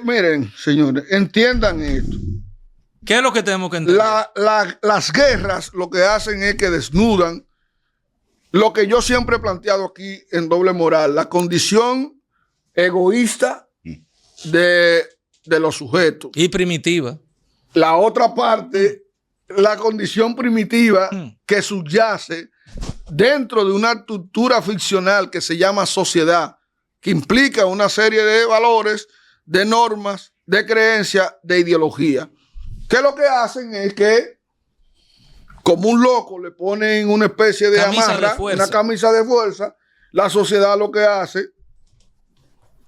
miren, señores, entiendan esto. ¿Qué es lo que tenemos que entender? Las guerras lo que hacen es que desnudan lo que yo siempre he planteado aquí en Doble Moral, la condición egoísta de los sujetos. Y primitiva. La otra parte, la condición primitiva que subyace dentro de una estructura ficcional que se llama sociedad, que implica una serie de valores, de normas, de creencias, de ideología. Que lo que hacen es que, como un loco, le ponen una especie de Camisa amarra, de fuerza. una camisa de fuerza. La sociedad lo que hace,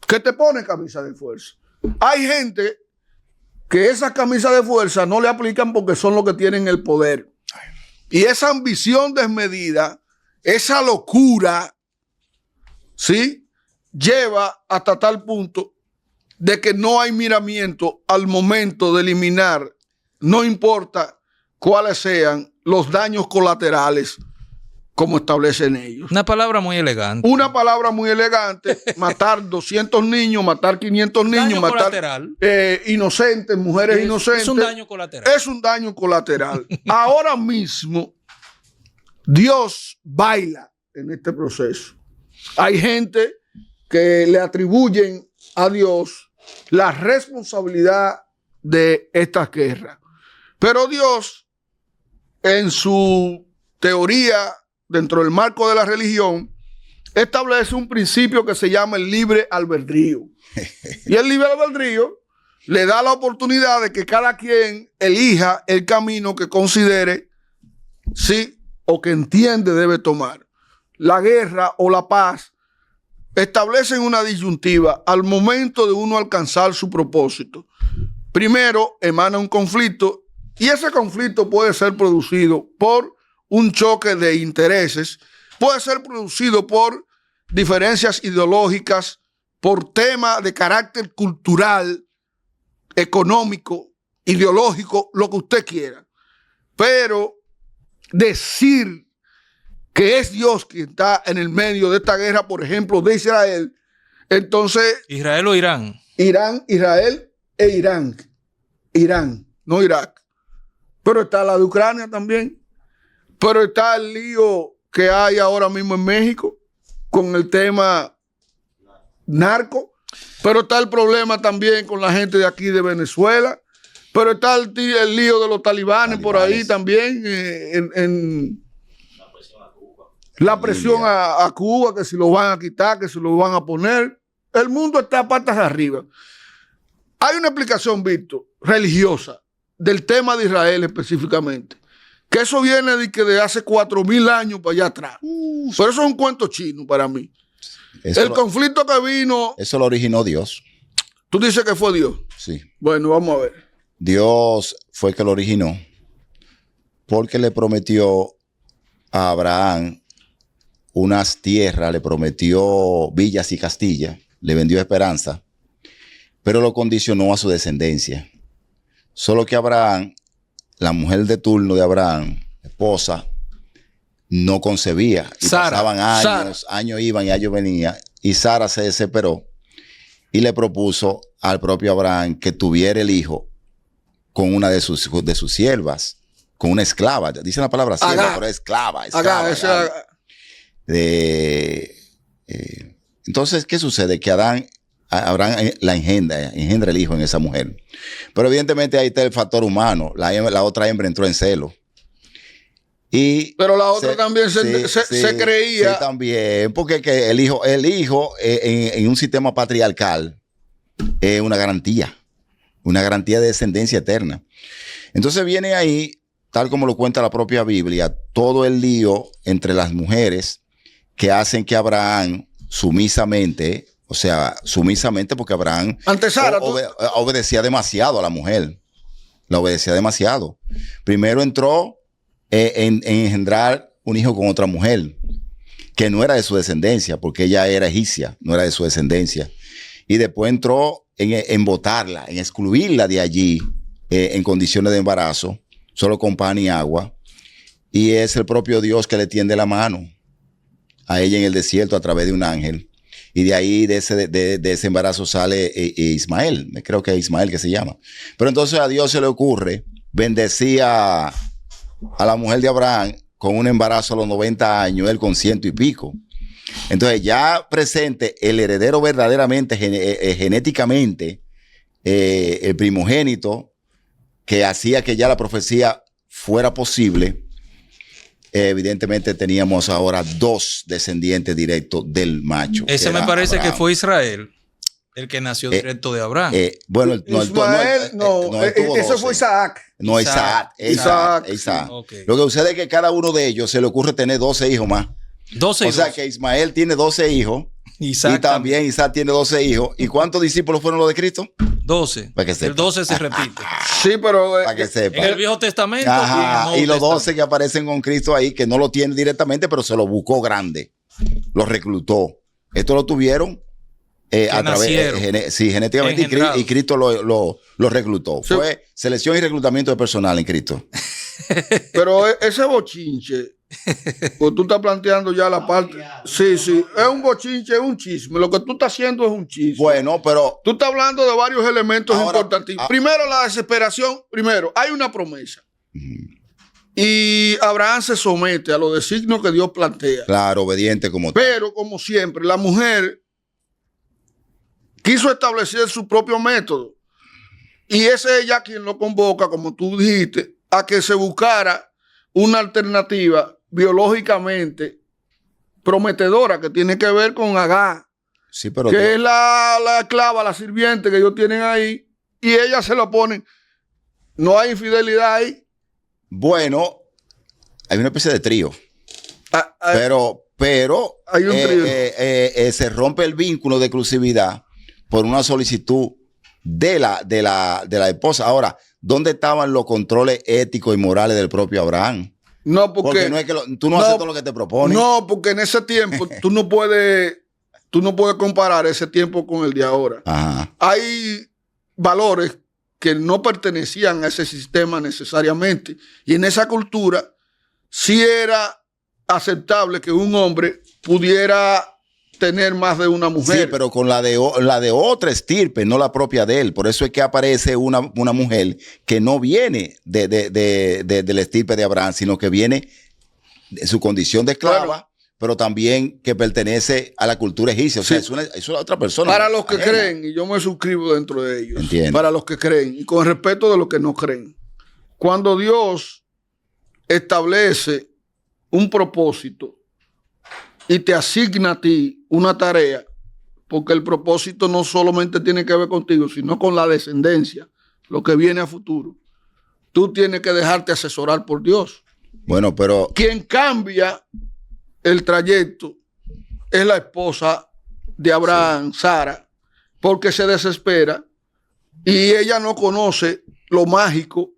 que te pone camisa de fuerza. Hay gente que esas camisas de fuerza no le aplican porque son los que tienen el poder. Y esa ambición desmedida, esa locura, ¿sí?, lleva hasta tal punto de que no hay miramiento al momento de eliminar, no importa cuáles sean los daños colaterales, como establecen ellos. Una palabra muy elegante. Una palabra muy elegante, matar 200 niños, matar 500 niños, Daño matar colateral. Inocentes, mujeres inocentes. Es un daño colateral. Es un daño colateral. Ahora mismo, Dios baila en este proceso. Hay gente que le atribuyen a Dios la responsabilidad de esta guerra. Pero Dios, en su teoría, dentro del marco de la religión, establece un principio que se llama el libre albedrío. Y el libre albedrío le da la oportunidad de que cada quien elija el camino que considere, sí, o que entiende debe tomar. La guerra o la paz establecen una disyuntiva al momento de uno alcanzar su propósito. Primero emana un conflicto y ese conflicto puede ser producido por un choque de intereses, puede ser producido por diferencias ideológicas, por temas de carácter cultural, económico, ideológico, lo que usted quiera. Pero decir que es Dios quien está en el medio de esta guerra, por ejemplo, de Israel, entonces... ¿Israel o Irán? Irán, Israel e Irán. Irán, no Irak. Pero está la de Ucrania también. Pero está el lío que hay ahora mismo en México con el tema narco. Pero está el problema también con la gente de aquí de Venezuela. Pero está el lío de los talibanes por ahí también. La presión a Cuba, que si lo van a quitar, que si lo van a poner. El mundo está a patas arriba. Hay una explicación, Víctor, religiosa, del tema de Israel específicamente. Que eso viene de hace 4,000 años para allá atrás. Pero eso es un cuento chino para mí. Conflicto que vino... Eso lo originó Dios. ¿Tú dices que fue Dios? Sí. Bueno, vamos a ver. Dios fue el que lo originó porque le prometió a Abraham unas tierras, le prometió villas y castillas, le vendió esperanza, pero lo condicionó a su descendencia. Solo que Abraham, la mujer de turno de Abraham, esposa, no concebía. Y pasaban años iban y años venían. Y Sara se desesperó y le propuso al propio Abraham que tuviera el hijo con una de sus siervas, con una esclava. Dicen la palabra sierva, pero es esclava. Entonces, ¿qué sucede? Que Abraham la engendra el hijo en esa mujer. Pero evidentemente ahí está el factor humano. La otra hembra entró en celo. Pero la otra también se creía. Sí, también. Porque que el hijo en un sistema patriarcal es una garantía de descendencia eterna. Entonces viene ahí, tal como lo cuenta la propia Biblia, todo el lío entre las mujeres que hacen que Abraham sumisamente porque Abraham obedecía demasiado a la mujer. La obedecía demasiado. Primero entró en engendrar un hijo con otra mujer que no era de su descendencia, porque ella era egipcia, no era de su descendencia. Y después entró en botarla, en excluirla de allí en condiciones de embarazo, solo con pan y agua. Y es el propio Dios que le tiende la mano a ella en el desierto a través de un ángel Y de ahí, de ese embarazo sale Ismael. Creo que es Ismael que se llama. Pero entonces a Dios se le ocurre bendecir a la mujer de Abraham con un embarazo a los 90 años, él con 100 y pico. Entonces ya presente el heredero verdaderamente, genéticamente, el primogénito, que hacía que ya la profecía fuera posible. Evidentemente teníamos ahora 2 descendientes directos del macho. Ese me parece Abraham. que fue Israel, el que nació directo de Abraham. Bueno, Ismael, ese fue Isaac. No, Isaac. Okay. Lo que sucede es que cada uno de ellos se le ocurre tener 12 hijos más. 12 O sea que Ismael tiene 12 hijos. Isaac y también Isaac tiene 12 hijos. ¿Y cuántos discípulos fueron los de Cristo? 12. Para que sepa. El 12 se repite. Sí, pero Para que sepa. En el Viejo Testamento Ajá, y en el y los Nuevo 12 que aparecen con Cristo ahí, que no lo tienen directamente, pero se lo buscó grande. Lo reclutó. Esto lo tuvieron a través, genéticamente, y Cristo lo reclutó. Sí. Fue selección y reclutamiento de personal en Cristo. Pero ese bochinche, pues tú estás planteando ya la parte. Sí, es un bochinche, es un chisme. Lo que tú estás haciendo es un chisme. Bueno, pero tú estás hablando de varios elementos importantes. Primero, la desesperación. Primero, hay una promesa. Y Abraham se somete a los designios que Dios plantea. Claro, obediente como tal. Pero, como siempre, la mujer quiso establecer su propio método. Y es ella quien lo convoca, como tú dijiste, a que se buscara una alternativa biológicamente prometedora que tiene que ver con Agar, sí, pero que es la esclava, la sirviente que ellos tienen ahí, y ella se lo ponen. No hay infidelidad ahí. Bueno, hay una especie de trío. Pero hay un trío. Se rompe el vínculo de exclusividad por una solicitud de la esposa. Ahora, ¿dónde estaban los controles éticos y morales del propio Abraham? No, porque no es que tú no haces todo lo que te proponen. No, porque en ese tiempo tú no puedes comparar ese tiempo con el de ahora. Ajá. Hay valores que no pertenecían a ese sistema necesariamente. Y en esa cultura sí era aceptable que un hombre pudiera tener más de una mujer. Sí, pero con la de otra estirpe, no la propia de él. Por eso es que aparece una mujer que no viene de la estirpe de Abraham, sino que viene de su condición de esclava, bueno, pero también que pertenece a la cultura egipcia. O sea, sí, es otra persona. Para los que creen, y yo me suscribo dentro de ellos. Entiendo. Para los que creen, y con respeto de los que no creen. Cuando Dios establece un propósito y te asigna a ti una tarea, porque el propósito no solamente tiene que ver contigo, sino con la descendencia, lo que viene a futuro. Tú tienes que dejarte asesorar por Dios. Bueno, pero quien cambia el trayecto es la esposa de Abraham, sí, Sara, porque se desespera y ella no conoce lo mágico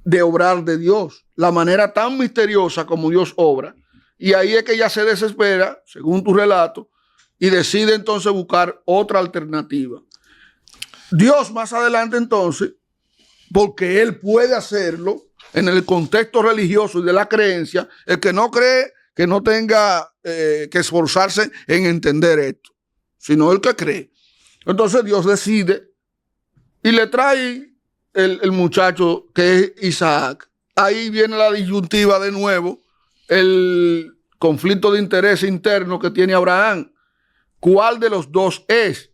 de obrar de Dios, la manera tan misteriosa como Dios obra. Y ahí es que ella se desespera, según tu relato, y decide entonces buscar otra alternativa. Dios más adelante entonces, porque Él puede hacerlo en el contexto religioso y de la creencia, el que no cree, que no tenga que esforzarse en entender esto, sino el que cree. Entonces Dios decide y le trae el muchacho que es Isaac. Ahí viene la disyuntiva de nuevo, el conflicto de interés interno que tiene Abraham. ¿Cuál de los dos es?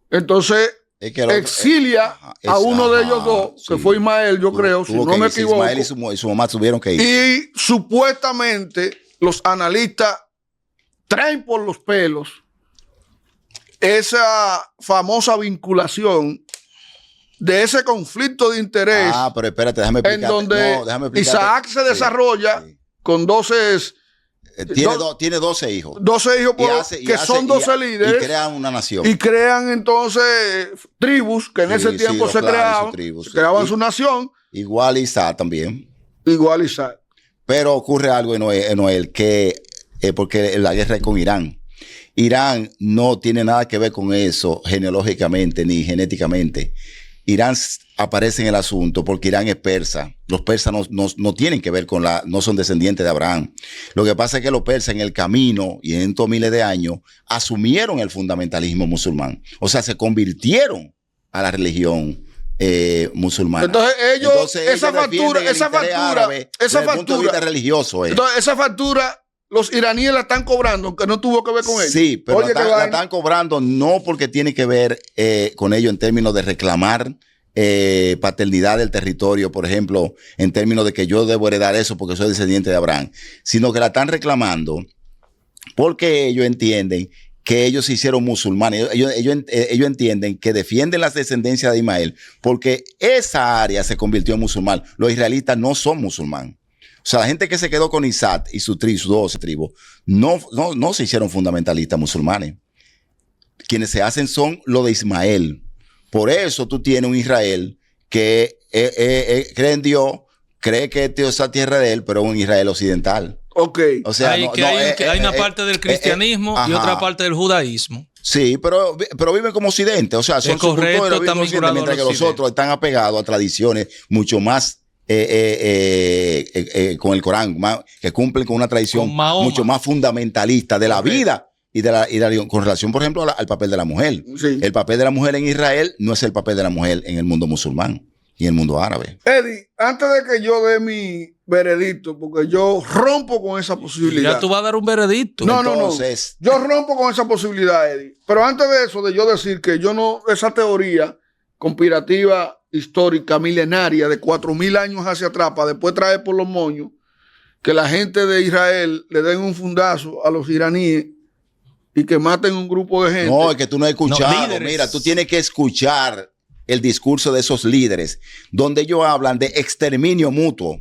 Entonces exilia a uno de ellos dos, sí, que fue Ismael, yo creo, si no me equivoco. Ismael y su mamá tuvieron que ir. Y supuestamente los analistas traen por los pelos esa famosa vinculación de ese conflicto de interés. Pero espérate, déjame explicar. En donde Isaac se desarrolla, sí, con 12... Tiene 12 hijos. 12 hijos son 12 líderes. Y crean una nación. Y crean entonces tribus que en ese tiempo se creaban su nación. Igual Isaac también. Igual Isaac. Pero ocurre algo en Noel, que porque la guerra es con Irán. Irán no tiene nada que ver con eso genealógicamente ni genéticamente. Irán aparece en el asunto porque Irán es persa. Los persas no tienen que ver con no son descendientes de Abraham. Lo que pasa es que los persas en el camino y en estos miles de años asumieron el fundamentalismo musulmán. O sea, se convirtieron a la religión musulmana. Entonces esa factura religioso. Entonces esa factura los iraníes la están cobrando, aunque no tuvo que ver con ellos. Sí, pero la están cobrando no porque tiene que ver con ello en términos de reclamar paternidad del territorio, por ejemplo, en términos de que yo debo heredar eso porque soy descendiente de Abraham, sino que la están reclamando porque ellos entienden que ellos se hicieron musulmanes. Ellos entienden que defienden las descendencias de Ismael porque esa área se convirtió en musulmán. Los israelitas no son musulmanes. O sea, la gente que se quedó con Isaac y sus 12 tribus no se hicieron fundamentalistas musulmanes. Quienes se hacen son los de Ismael. Por eso tú tienes un Israel que cree en Dios, cree que Dios es la tierra de él, pero un Israel occidental. Ok. O sea, hay una parte del cristianismo y otra parte del judaísmo. Sí, pero viven como occidente. O sea, son correcto, mientras que los otros están apegados a tradiciones mucho más con el Corán, que cumplen con una tradición mucho más fundamentalista de la vida y con relación, por ejemplo, al papel de la mujer. Sí. El papel de la mujer en Israel no es el papel de la mujer en el mundo musulmán y en el mundo árabe. Eddie, antes de que yo dé mi veredicto, porque yo rompo con esa posibilidad. Ya tú vas a dar un veredicto. No. Yo rompo con esa posibilidad, Eddie. Pero antes de eso, de yo decir que yo no, esa teoría conspirativa histórica, milenaria, de 4,000 años hacia atrás, para después traer por los moños, que la gente de Israel le den un fundazo a los iraníes y que maten un grupo de gente. No, es que tú no has escuchado. Mira, tú tienes que escuchar el discurso de esos líderes, donde ellos hablan de exterminio mutuo,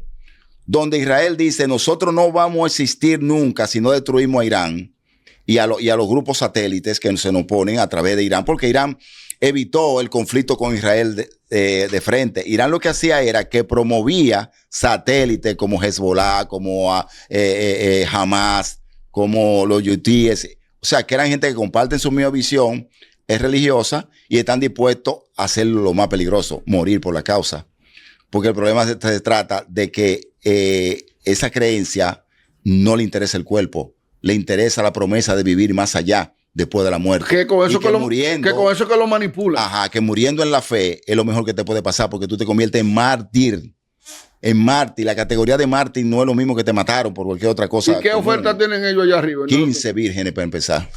donde Israel dice, nosotros no vamos a existir nunca si no destruimos a Irán y a los grupos satélites que se nos ponen a través de Irán, porque Irán evitó el conflicto con Israel de frente. Irán lo que hacía era que promovía satélites como Hezbollah, como Hamas, como los Houthis. O sea, que eran gente que comparten su misma visión, es religiosa y están dispuestos a hacerlo lo más peligroso, morir por la causa. Porque el problema se trata de que esa creencia no le interesa el cuerpo, le interesa la promesa de vivir más allá. Después de la muerte. Que con eso que lo manipula. Ajá, que muriendo en la fe es lo mejor que te puede pasar porque tú te conviertes en mártir. En mártir. La categoría de mártir no es lo mismo que te mataron por cualquier otra cosa. ¿Y qué oferta tienen ellos allá arriba? 15 vírgenes para empezar.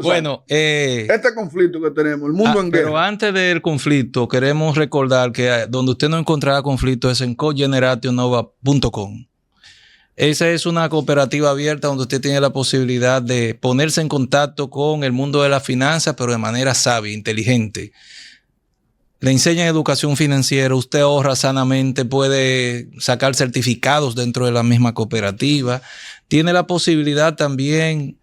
Bueno, este conflicto que tenemos, el mundo en guerra. Pero antes del conflicto, queremos recordar que donde usted no encontrará conflicto es en cogenerationnova.com. Esa es una cooperativa abierta donde usted tiene la posibilidad de ponerse en contacto con el mundo de las finanzas, pero de manera sabia, inteligente. Le enseñan educación financiera, usted ahorra sanamente, puede sacar certificados dentro de la misma cooperativa. Tiene la posibilidad también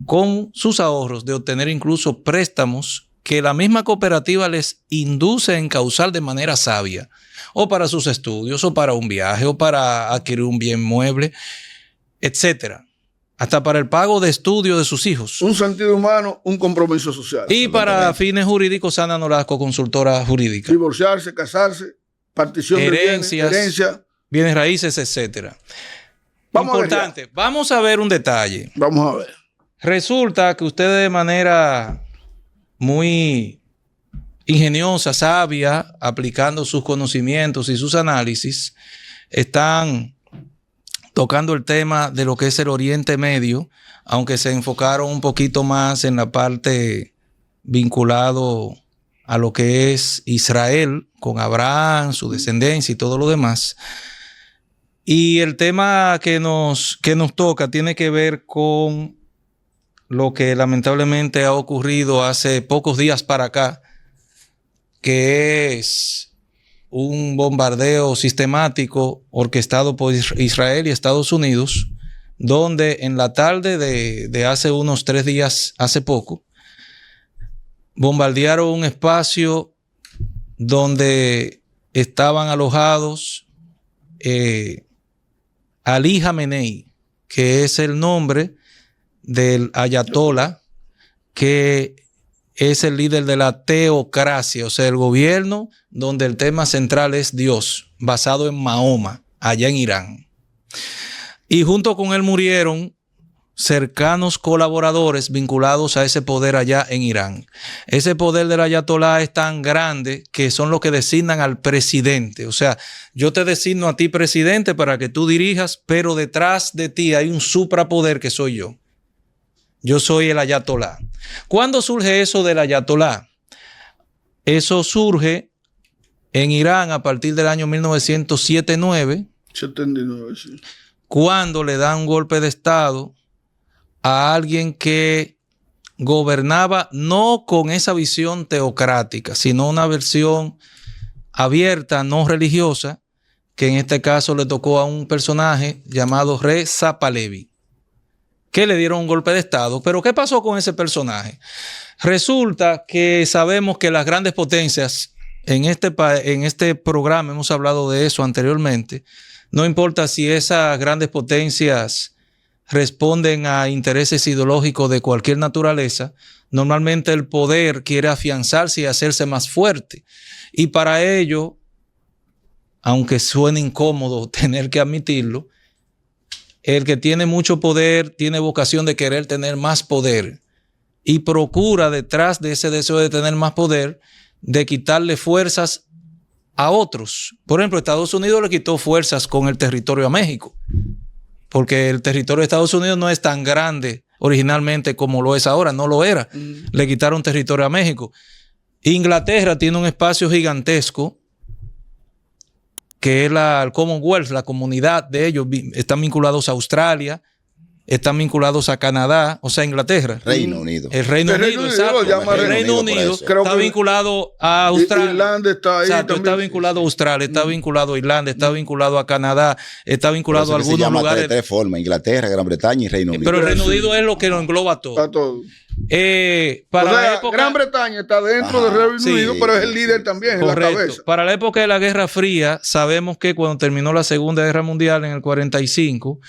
con sus ahorros de obtener incluso préstamos que la misma cooperativa les induce a encauzar de manera sabia. O para sus estudios, o para un viaje, o para adquirir un bien mueble, etcétera. Hasta para el pago de estudio de sus hijos. Un sentido humano, un compromiso social. Y para fines jurídicos, Sana Nolasco, consultora jurídica. Divorciarse, casarse, partición de bienes, herencia, bienes raíces, etcétera. Importante. Vamos a ver un detalle. Vamos a ver. Resulta que ustedes de manera muy ingeniosa, sabia, aplicando sus conocimientos y sus análisis, están tocando el tema de lo que es el Oriente Medio, aunque se enfocaron un poquito más en la parte vinculado a lo que es Israel, con Abraham, su descendencia y todo lo demás. Y el tema que nos toca tiene que ver con lo que lamentablemente ha ocurrido hace pocos días para acá, que es un bombardeo sistemático orquestado por Israel y Estados Unidos, donde en la tarde de hace unos 3 días, hace poco, bombardearon un espacio donde estaban alojados Ali Jamenei, que es el nombre del ayatollah que es el líder de la teocracia, o sea, el gobierno donde el tema central es Dios, basado en Mahoma, allá en Irán. Y junto con él murieron cercanos colaboradores vinculados a ese poder allá en Irán. Ese poder del ayatolá es tan grande que son los que designan al presidente. O sea, yo te designo a ti presidente para que tú dirijas, pero detrás de ti hay un suprapoder que soy yo. Yo soy el ayatolá. ¿Cuándo surge eso del ayatolá? Eso surge en Irán a partir del año 1979, 79, sí. Cuando le dan un golpe de estado a alguien que gobernaba no con esa visión teocrática, sino una versión abierta, no religiosa, que en este caso le tocó a un personaje llamado Reza Pahlavi, que le dieron un golpe de estado. Pero ¿qué pasó con ese personaje? Resulta que sabemos que las grandes potencias, en este programa hemos hablado de eso anteriormente, no importa si esas grandes potencias responden a intereses ideológicos de cualquier naturaleza, normalmente el poder quiere afianzarse y hacerse más fuerte. Y para ello, aunque suene incómodo tener que admitirlo, el que tiene mucho poder tiene vocación de querer tener más poder y procura, detrás de ese deseo de tener más poder, de quitarle fuerzas a otros. Por ejemplo, Estados Unidos le quitó fuerzas con el territorio a México, porque el territorio de Estados Unidos no es tan grande originalmente como lo es ahora, no lo era. Le quitaron territorio a México. Inglaterra tiene un espacio gigantesco que es el Commonwealth, la comunidad de ellos. Están vinculados a Australia, están vinculados a Canadá, o sea, Inglaterra. Reino Unido. El Reino Unido, exacto. El Reino Unido está vinculado a Australia. Irlanda está ahí. Exacto, está vinculado a Australia, está vinculado a Irlanda, está vinculado a Canadá, está vinculado a algunos lugares. De tres formas: Inglaterra, Gran Bretaña y Reino Unido. Pero el Reino Unido es lo que lo engloba todo. Está todo. Para o sea, la época, Gran Bretaña está dentro del Reino Unido, pero es el líder también, correcto, en la cabeza. Para la época de la Guerra Fría, sabemos que cuando terminó la Segunda Guerra Mundial en el 45,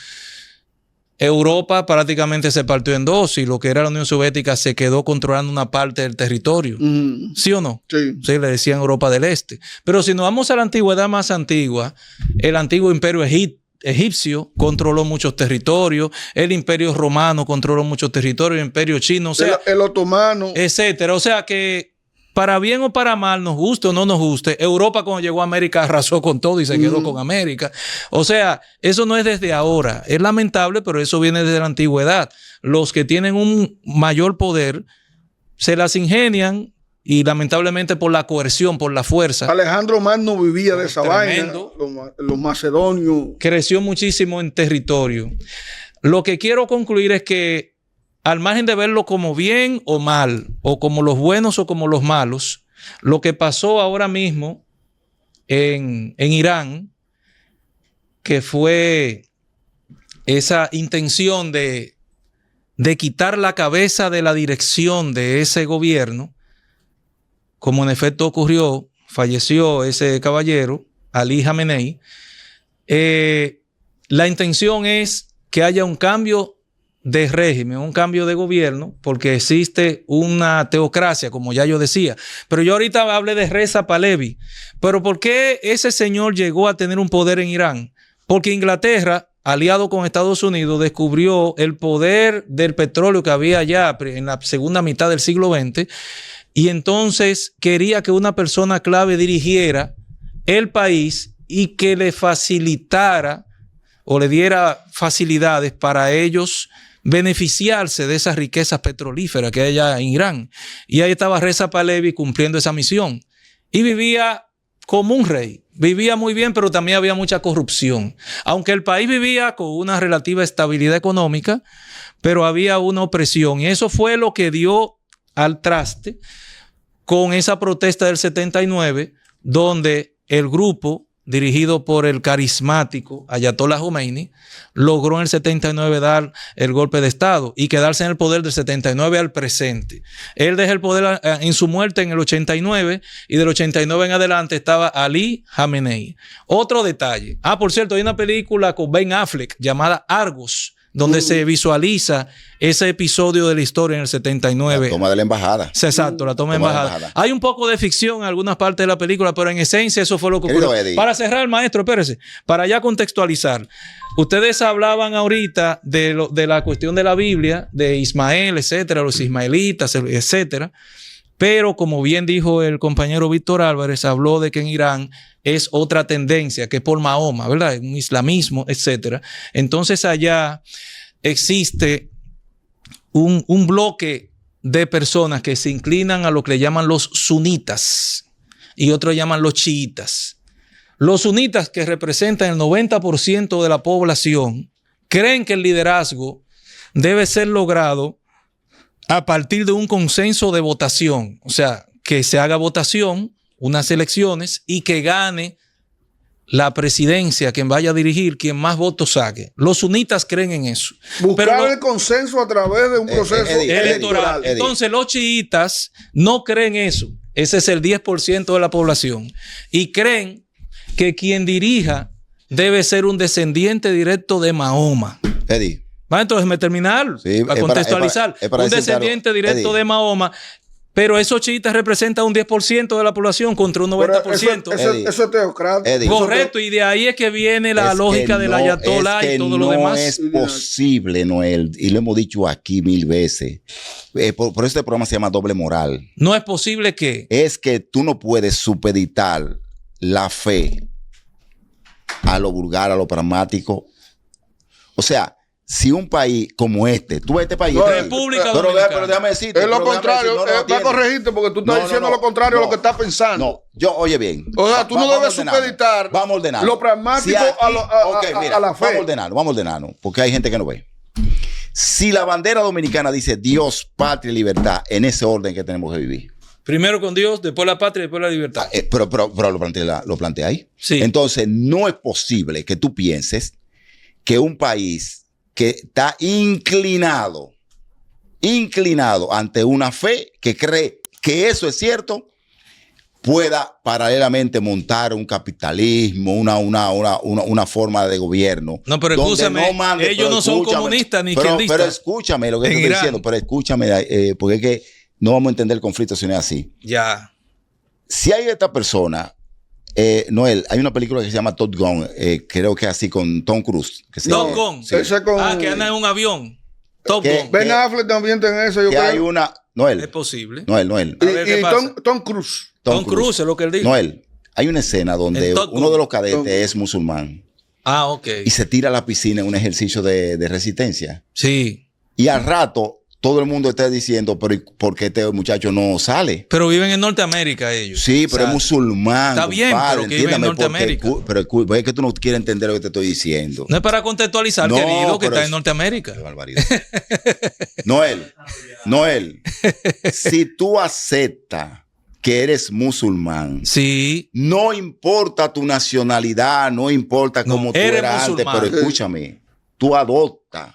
Europa prácticamente se partió en dos y lo que era la Unión Soviética se quedó controlando una parte del territorio. ¿Sí o no? Sí. Sí, le decían Europa del Este. Pero si nos vamos a la antigüedad más antigua, el antiguo imperio egipcio controló muchos territorios, el imperio romano controló muchos territorios, el imperio chino, o sea, el otomano, etcétera. O sea que para bien o para mal, nos guste o no nos guste, Europa cuando llegó a América arrasó con todo y se quedó con América. O sea, eso no es desde ahora. Es lamentable, pero eso viene desde la antigüedad. Los que tienen un mayor poder se las ingenian y lamentablemente por la coerción, por la fuerza. Alejandro Magno vivía de esa tremendo vaina, los macedonios. Creció muchísimo en territorio. Lo que quiero concluir es que al margen de verlo como bien o mal, o como los buenos o como los malos, lo que pasó ahora mismo en Irán, que fue esa intención de quitar la cabeza de la dirección de ese gobierno, como en efecto ocurrió, falleció ese caballero, Ali Khamenei, la intención es que haya un cambio de régimen, un cambio de gobierno, porque existe una teocracia, como ya yo decía. Pero yo ahorita hablé de Reza Pahlavi. Pero ¿por qué ese señor llegó a tener un poder en Irán? Porque Inglaterra, aliado con Estados Unidos, descubrió el poder del petróleo que había allá en la segunda mitad del siglo XX y entonces quería que una persona clave dirigiera el país y que le facilitara o le diera facilidades para ellos beneficiarse de esas riquezas petrolíferas que hay allá en Irán. Y ahí estaba Reza Pahlavi cumpliendo esa misión. Y vivía como un rey. Vivía muy bien, pero también había mucha corrupción. Aunque el país vivía con una relativa estabilidad económica, pero había una opresión. Y eso fue lo que dio al traste con esa protesta del 79, donde el grupo dirigido por el carismático Ayatollah Khomeini, logró en el 79 dar el golpe de Estado y quedarse en el poder del 79 al presente. Él deja el poder en su muerte en el 89 y del 89 en adelante estaba Ali Khamenei. Otro detalle. Por cierto, hay una película con Ben Affleck llamada Argos, donde se visualiza ese episodio de la historia en el 79. La toma de la embajada. Sí, exacto, la toma de embajada. Hay un poco de ficción en algunas partes de la película, pero en esencia eso fue lo que ocurrió. Para cerrar, maestro, espérese, para ya contextualizar. Ustedes hablaban ahorita de la cuestión de la Biblia, de Ismael, etcétera, los ismaelitas, etcétera. Pero como bien dijo el compañero Víctor Álvarez, habló de que en Irán es otra tendencia, que es por Mahoma, ¿verdad? Un islamismo, etcétera. Entonces allá existe un bloque de personas que se inclinan a lo que le llaman los sunitas y otros llaman los chiitas. Los sunitas, que representan el 90% de la población, creen que el liderazgo debe ser logrado a partir de un consenso de votación. O sea, que se haga votación, unas elecciones, y que gane la presidencia, quien vaya a dirigir, quien más votos saque. Los sunitas creen en eso. Buscar el consenso a través de un proceso electoral. Entonces, los chiitas no creen eso. Ese es el 10% de la población. Y creen que quien dirija debe ser un descendiente directo de Mahoma. Eddie. Entonces, déjeme terminar, sí, para contextualizar. Un descendiente directo de Mahoma, pero esos chiitas representan un 10% de la población contra un 90%. Eso es teocrático. Correcto, y de ahí es que viene la lógica del ayatolá y todo lo demás. No es posible, Noel, y lo hemos dicho aquí 1000 veces. Por este programa se llama Doble Moral. No es posible que... Es que tú no puedes supeditar la fe a lo vulgar, a lo pragmático. O sea, si un país como tú ves este país. No, República Dominicana. Pero déjame decirte. Es lo contrario. Va a corregirte porque tú estás diciendo lo contrario a lo que estás pensando. No, oye bien. O sea, tú no debes supeditar lo pragmático a la fe. Vamos a ordenarnos, porque hay gente que no ve. Si la bandera dominicana dice Dios, patria y libertad, en ese orden que tenemos que vivir. Primero con Dios, después la patria y después la libertad. Pero lo plantea ahí. Sí. Entonces, no es posible que tú pienses que un país que está inclinado ante una fe que cree que eso es cierto, pueda paralelamente montar un capitalismo, una forma de gobierno. No, pero escúchame, ellos no son comunistas ni izquierdistas. Pero escúchame lo que estoy diciendo, porque es que no vamos a entender el conflicto si no es así. Ya. Si hay esta persona... Noel, hay una película que se llama Top Gun, creo que así con Tom Cruise. Top Gun. Sí. Que anda en un avión. Top Gun. Ben Affleck también tiene eso. Que hay una... Noel. Es posible. Noel. Y Tom Cruise. Tom Cruise es lo que él dijo. Noel, hay una escena donde uno de los cadetes es musulmán. Ah, ok. Y se tira a la piscina en un ejercicio de resistencia. Sí. Y al rato... todo el mundo está diciendo, pero ¿por qué este muchacho no sale? Pero viven en Norteamérica ellos. Sí, pero es musulmán. Está bien, pero que viven en Norteamérica. Pero es que tú no quieres entender lo que te estoy diciendo. No es para contextualizar, querido, que está en Norteamérica. Qué barbaridad. Noel, si tú aceptas que eres musulmán, sí, no importa tu nacionalidad, no importa cómo tú eras antes, pero escúchame, tú adoptas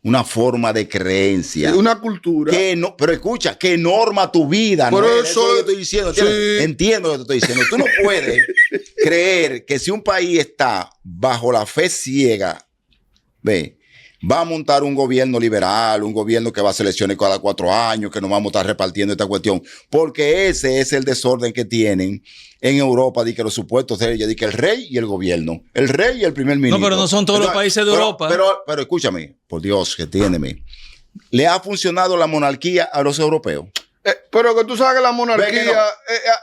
una forma de creencia. Una cultura. Pero escucha, que norma tu vida. Por ¿no? eso es lo que estoy diciendo. Sí. Entiendo lo que te estoy diciendo. Tú no puedes creer que si un país está bajo la fe ciega, va a montar un gobierno liberal, un gobierno que va a hacer elecciones cada 4 años, que nos vamos a estar repartiendo esta cuestión, porque ese es el desorden que tienen en Europa, de que los supuestos reyes, de que el rey y el gobierno, el rey y el primer ministro. No, pero no son todos los países de Europa. Pero escúchame, por Dios, que entiéndeme. ¿Le ha funcionado la monarquía a los europeos? Pero que tú sabes que la monarquía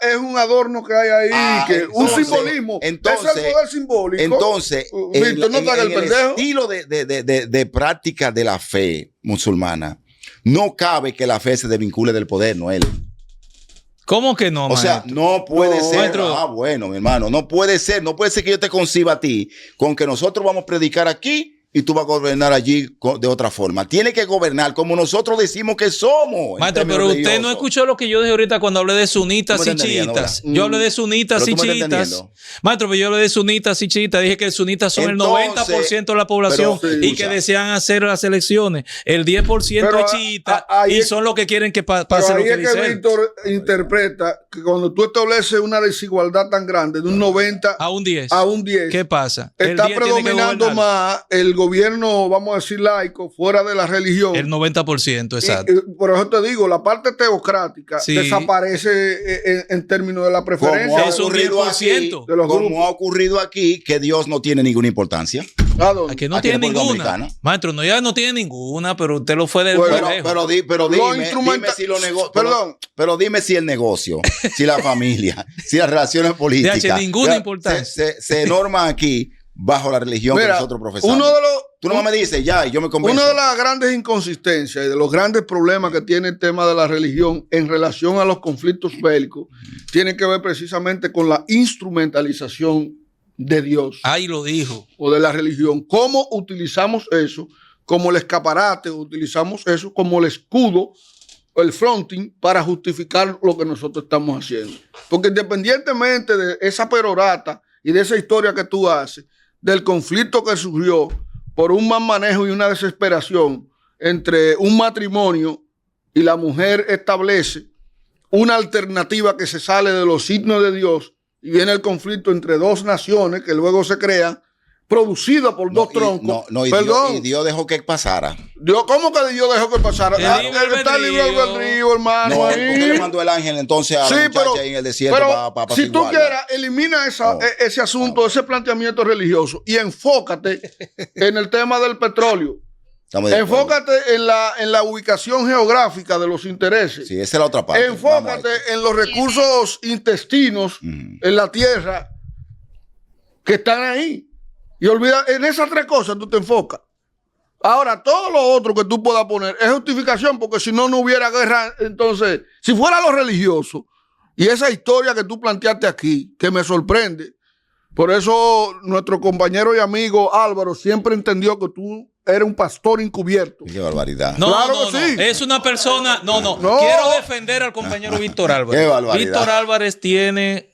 es un adorno que hay ahí, un simbolismo. Entonces, es el poder simbólico. Entonces, Víctor, no en el estilo de práctica de la fe musulmana, no cabe que la fe se desvincule del poder, Noel. ¿Cómo que no, maestro? O sea, no puede ser. Maestro. Bueno, mi hermano, no puede ser que yo te conciba a ti con que nosotros vamos a predicar aquí y tú vas a gobernar allí de otra forma. Tiene que gobernar como nosotros decimos que somos. Maestro, pero usted no escuchó lo que yo dije ahorita cuando hablé de sunitas y chiitas. Yo hablé de sunitas y chiitas. Maestro, pero yo hablé de sunitas y chiitas. Dije que sunitas son el 90% de la población y que desean hacer las elecciones. El 10% es chiita y son los que quieren que pase lo que dice. Ahí es que Víctor interpreta que cuando tú estableces una desigualdad tan grande de un 90 a un 10. A un 10. ¿Qué pasa? Está predominando más el gobierno gobierno, vamos a decir, laico, fuera de la religión. El 90%, exacto. Por eso te digo, la parte teocrática Sí. desaparece en términos de la preferencia Es un ocurrido 10%. de los Como grupos. ha ocurrido aquí, que Dios no tiene ninguna importancia. ¿A dónde? Aquí no Aquí en tiene República ninguna. Dominicana. Maestro, no, ya no tiene ninguna, pero usted lo fue del Bueno, muy lejos. Pero Lo dime instrumenta- si los negocios. Perdón. Pero dime si el negocio, si la familia, si las relaciones políticas. DH, ninguna importancia. Se norman aquí bajo la religión que Mira, nosotros profesamos. uno de los, Tú no me dices ya, y yo me convenzo. una de las grandes inconsistencias y de los grandes problemas que tiene el tema de la religión en relación a los conflictos bélicos tiene que ver precisamente con la instrumentalización de Dios Ahí lo dijo. o de la religión. ¿Cómo utilizamos eso como el escaparate? Utilizamos eso como el escudo o el fronting para justificar lo que nosotros estamos haciendo. Porque independientemente de esa perorata y de esa historia que tú haces, del conflicto que surgió por un mal manejo y una desesperación entre un matrimonio y la mujer establece una alternativa que se sale de los signos de Dios y viene el conflicto entre dos naciones que luego se crean, producida por dos troncos. Y Dios dejó que pasara. Dios, ¿cómo que Dios dejó que pasara? El libre Está el libre albedrío. albedrío, hermano. No, ahí. porque le mandó el ángel entonces a Sí, la muchacha pero, ahí en el desierto pero para si tú quieras, elimina ese asunto, ese planteamiento religioso y enfócate en el tema del petróleo. Enfócate en la ubicación geográfica de los intereses. Sí, esa es la otra parte. Enfócate en los recursos intestinos en la tierra que están ahí. Y olvida, en esas tres cosas tú te enfocas. Ahora, todo lo otro que tú puedas poner es justificación, porque si no, no hubiera guerra. Entonces, si fuera lo religioso y esa historia que tú planteaste aquí, que me sorprende, por eso nuestro compañero y amigo Álvaro siempre entendió que tú eres un pastor encubierto. Qué barbaridad. No, Claro no, que no. sí. Es una persona. No. No. Quiero defender al compañero Víctor Álvarez. Qué barbaridad. Víctor Álvarez tiene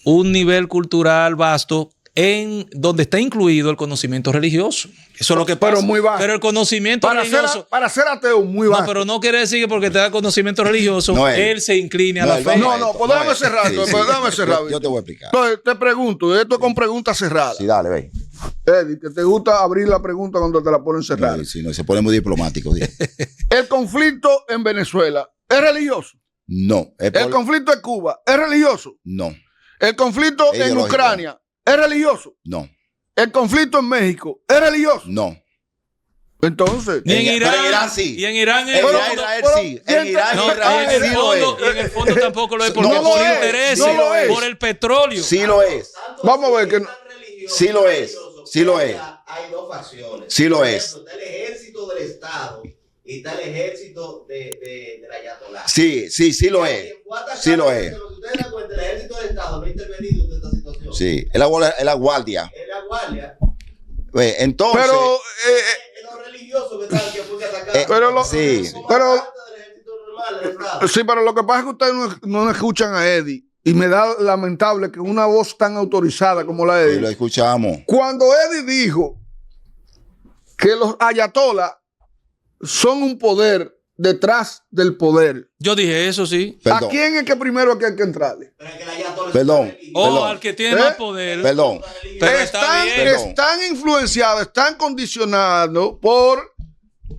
un nivel cultural vasto en donde está incluido el conocimiento religioso. Eso es lo que pasa. Pero muy bajo. Pero el conocimiento religioso. Para ser ateo, muy No, bajo. pero no quiere decir que porque te da conocimiento religioso, No, él se incline a No, la él fe. va No, para no, esto, pues va déjame a esto. cerrar, Sí, pues, sí. déjame cerrar. Yo te voy a explicar. Entonces, te pregunto, esto es con preguntas cerradas. Sí, dale, ve. Eddie, que te gusta abrir la pregunta cuando te la ponen cerrada. Sí, sí, no, se pone muy diplomático. Dios. El conflicto en Venezuela es religioso. No, es El por- conflicto en Cuba es religioso. no, El conflicto en Ideológico. Ucrania es religioso. no, El conflicto en México es religioso. no. Entonces, Ni en Pero Irán. en Irán sí. Y en Irán En es. Pero- Israel pero- sí. En Irán No, Ah, y en el sí lo es. fondo, y en el fondo tampoco lo es porque No por lo es, intereses, no lo es. por el petróleo. Sí lo es. vamos a ver que Sí lo es. Sí lo es. Hay dos facciones. Sí lo Por es. ejemplo, está el ejército del Estado y está el ejército de la Ayatolá. Sí lo es. Sí lo es. Si ustedes se dan cuenta, el ejército del Estado no ha intervenido en esta situación. Sí, es la guardia. Es la guardia. Ve, entonces, pero Es los religiosos que están que fue atacado. pero lo- sí. pero- del ejército normal del Estado. sí, pero lo que pasa es que ustedes no escuchan a Eddie. Y me da lamentable que una voz tan autorizada como la de sí, Eddie. lo escuchamos. Cuando Eddie dijo que los ayatolas son un poder detrás del poder, Yo dije eso, sí. Perdón, ¿a quién es que primero que hay que entrarle? Pero es que la Ayatolá Perdón. es una O Perdón. al que tiene ¿Eh? más poder. perdón. Pero está bien. Perdón. Están influenciados, están condicionados por